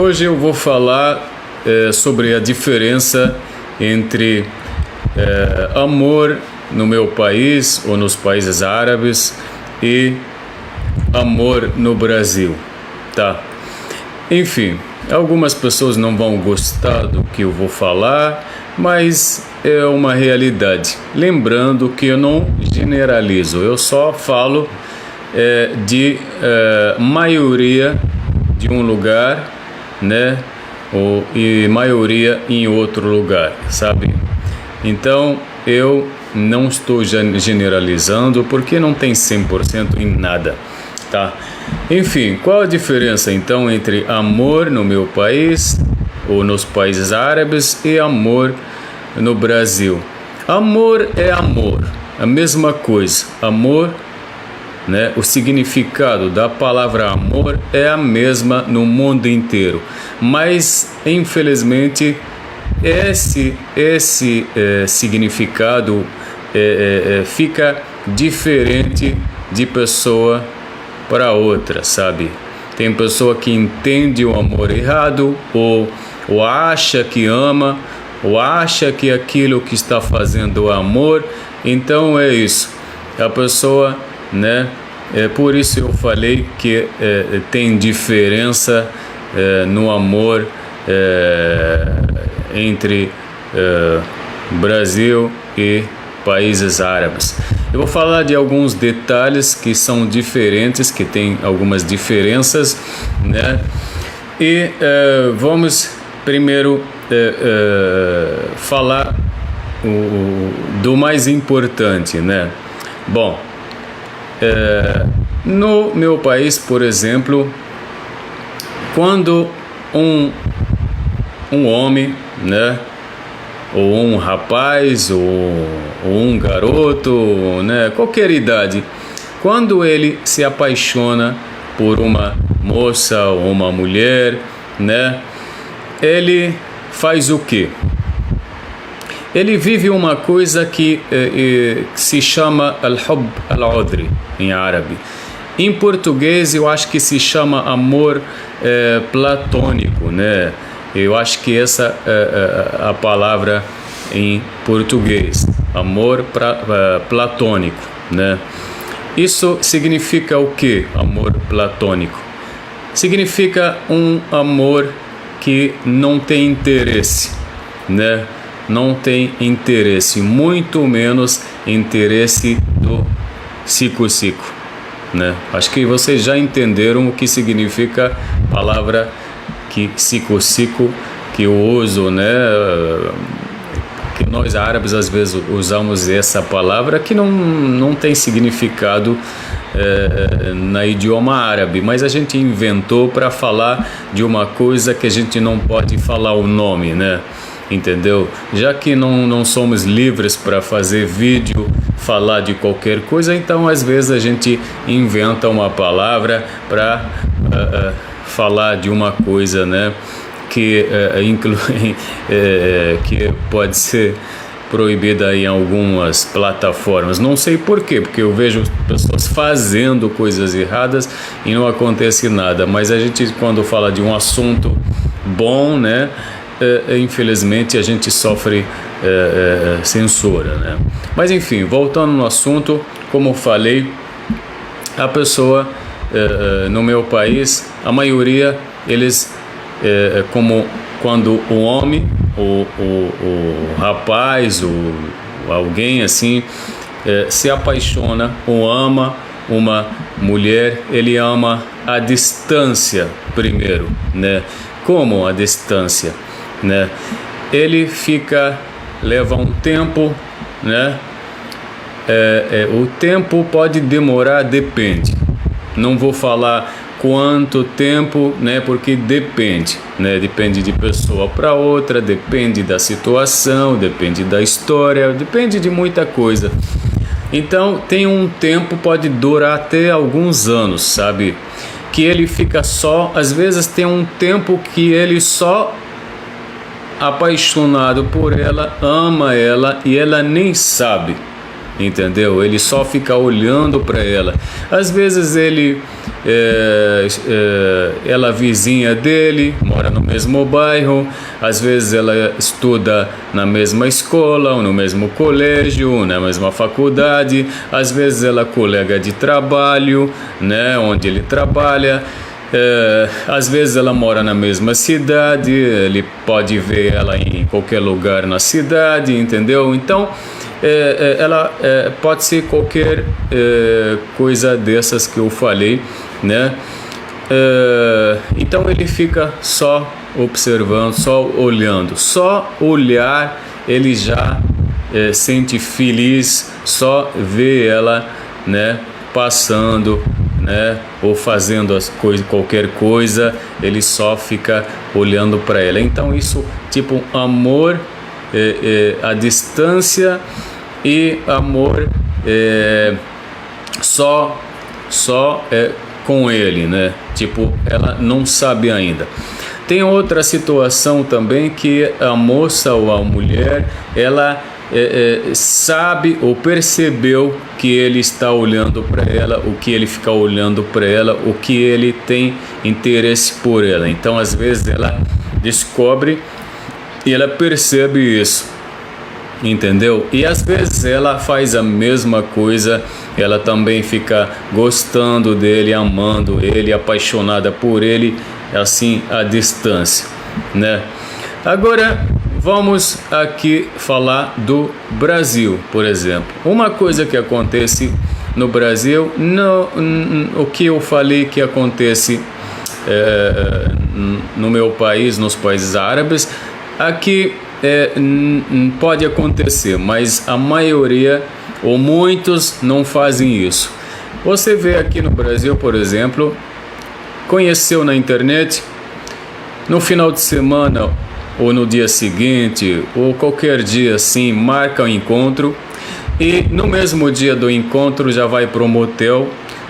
hoje eu vou falar sobre a diferença entre amor no meu país ou nos países árabes e amor no Brasil, tá? Enfim, algumas pessoas não vão gostar do que eu vou falar, mas é uma realidade. Lembrando que eu não generalizo, eu só falo de maioria de um lugar, né? E maioria em outro lugar, sabe? Então eu não estou generalizando porque não tem 100% em nada, tá? Enfim, qual a diferença então entre amor no meu país ou nos países árabes e amor no Brasil? Amor é amor, a mesma coisa. Amor, né? O significado da palavra amor é a mesma no mundo inteiro, mas infelizmente esse significado fica diferente de pessoa para outra, sabe? Tem pessoa que entende o amor errado, ou acha que ama, ou acha que aquilo que está fazendo é amor. Então é isso, a pessoa, né? Por isso eu falei que tem diferença no amor entre Brasil e países árabes. Eu vou falar de alguns detalhes que são diferentes, que tem algumas diferenças, né? E vamos primeiro falar do mais importante, né? Bom, no meu país, por exemplo, quando um homem, né, ou um rapaz, ou um garoto, né, qualquer idade, quando ele se apaixona por uma moça ou uma mulher, né, ele faz o quê? Ele vive uma coisa que se chama al-hubb al-udri em árabe. Em português eu acho que se chama amor platônico, né? Eu acho que essa é a palavra em português, amor platônico, né? Isso significa o que, amor platônico? Significa um amor que não tem interesse, né? Não tem interesse, muito menos interesse do cico-cico, né? Acho que vocês já entenderam o que significa a palavra que cico-cico, que eu uso, né? Que nós árabes às vezes usamos essa palavra que não tem significado na idioma árabe, mas a gente inventou para falar de uma coisa que a gente não pode falar o nome, né? Entendeu? Já que não somos livres para fazer vídeo, falar de qualquer coisa, então às vezes a gente inventa uma palavra para falar de uma coisa, né, que que pode ser proibida em algumas plataformas. Não sei por quê, porque eu vejo pessoas fazendo coisas erradas e não acontece nada, mas a gente, quando fala de um assunto bom, né, infelizmente a gente sofre censura, né? Mas enfim, voltando no assunto, como eu falei, a pessoa no meu país, a maioria, eles como quando o homem, o rapaz, ou alguém assim se apaixona ou ama uma mulher, ele ama à distância primeiro, né? Como a distância, né? Ele leva um tempo, né? O tempo pode demorar, depende. Não vou falar quanto tempo, né? Porque depende, né? Depende de pessoa para outra, depende da situação, depende da história, depende de muita coisa. Então tem um tempo, pode durar até alguns anos, sabe? Que ele fica só, às vezes tem um tempo que ele só apaixonado por ela, ama ela e ela nem sabe, entendeu? Ele só fica olhando para ela. Às vezes ela é vizinha dele, mora no mesmo bairro, às vezes ela estuda na mesma escola, ou no mesmo colégio, na mesma faculdade, às vezes ela é colega de trabalho, né, onde ele trabalha. Às vezes ela mora na mesma cidade, ele pode ver ela em qualquer lugar na cidade, entendeu? Então ela pode ser qualquer coisa dessas que eu falei, né? Então ele fica só observando, só olhando, só olhar ele já sente feliz, só ver ela, né, passando, né, ou fazendo qualquer coisa, ele só fica olhando para ela. Então isso, tipo, amor à distância e amor só com ele, né? Tipo, ela não sabe ainda. Tem outra situação também que a moça ou a mulher, ela sabe ou percebeu que ele está olhando para ela, o que ele fica olhando para ela, o que ele tem interesse por ela. Então, às vezes, ela descobre e ela percebe isso, entendeu? E às vezes ela faz a mesma coisa, ela também fica gostando dele, amando ele, apaixonada por ele, assim, à distância, né? Agora, vamos aqui falar do Brasil, por exemplo. Uma coisa que acontece no Brasil, o que eu falei que acontece no meu país, nos países árabes, aqui pode acontecer, mas a maioria ou muitos não fazem isso. Você vê aqui no Brasil, por exemplo, conheceu na internet, no final de semana ou no dia seguinte, ou qualquer dia assim, marca um encontro e no mesmo dia do encontro já vai para um motel,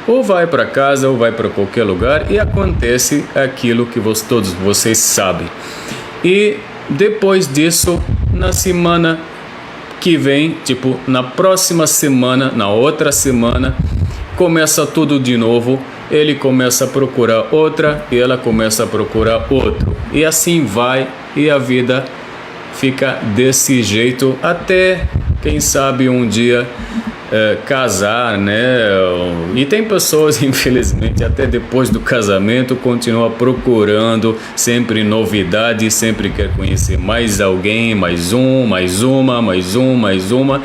ou vai para casa, ou vai para qualquer lugar e acontece aquilo que todos vocês sabem. E depois disso, na semana que vem, tipo na próxima semana, na outra semana, começa tudo de novo. Ele começa a procurar outra e ela começa a procurar outro. E assim vai, e a vida fica desse jeito até, quem sabe, um dia casar, né? E tem pessoas, infelizmente, até depois do casamento, continua procurando sempre novidade, sempre quer conhecer mais alguém, mais um, mais uma, mais um, mais uma.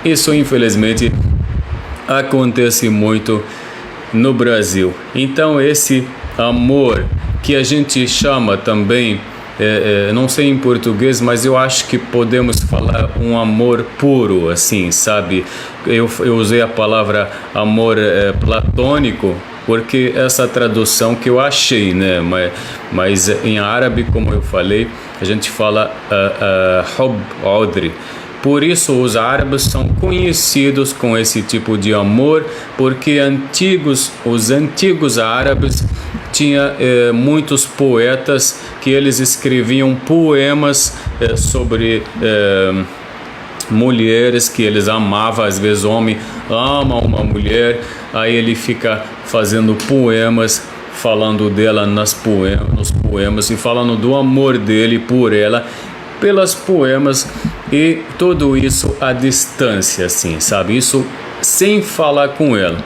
Isso, infelizmente, acontece muito no Brasil. Então esse amor que a gente chama também, não sei em português, mas eu acho que podemos falar um amor puro, assim, sabe? Eu usei a palavra amor platônico porque essa tradução que eu achei, né? Mas em árabe, como eu falei, a gente fala Hubb Audrey. Por isso os árabes são conhecidos com esse tipo de amor, porque os antigos árabes tinham muitos poetas que eles escreviam poemas sobre mulheres que eles amavam. Às vezes o homem ama uma mulher, aí ele fica fazendo poemas falando dela nos poemas e falando do amor dele por ela, pelas poemas, e tudo isso à distância, assim, sabe? Isso sem falar com ela.